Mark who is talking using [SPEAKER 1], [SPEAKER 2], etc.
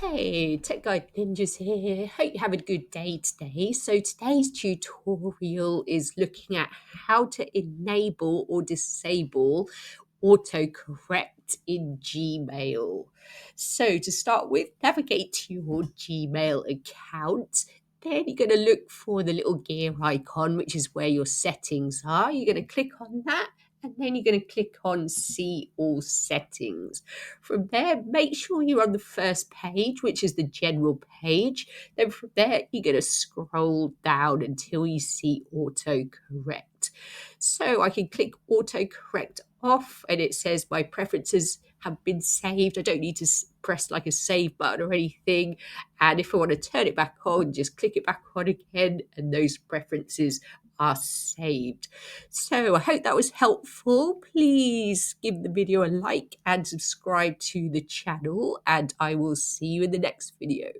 [SPEAKER 1] Hey, Tech Guide Ninjas here. Hope you have a good day today. So today's tutorial is looking at how to enable or disable autocorrect in Gmail. So to start with, navigate to your Gmail account. Then you're going to look for the little gear icon, which is where your settings are. You're going to click on that. And then you're going to click on See All Settings. From there, make sure you're on the first page, which is the general page. Then from there, you're going to scroll down until you see autocorrect. So I can click autocorrect off and it says my preferences have been saved. I don't need to press like a save button or anything. And if I want to turn it back on, just click it back on again and those preferences are saved. So I hope that was helpful. Please give the video a like and subscribe to the channel, and I will see you in the next video.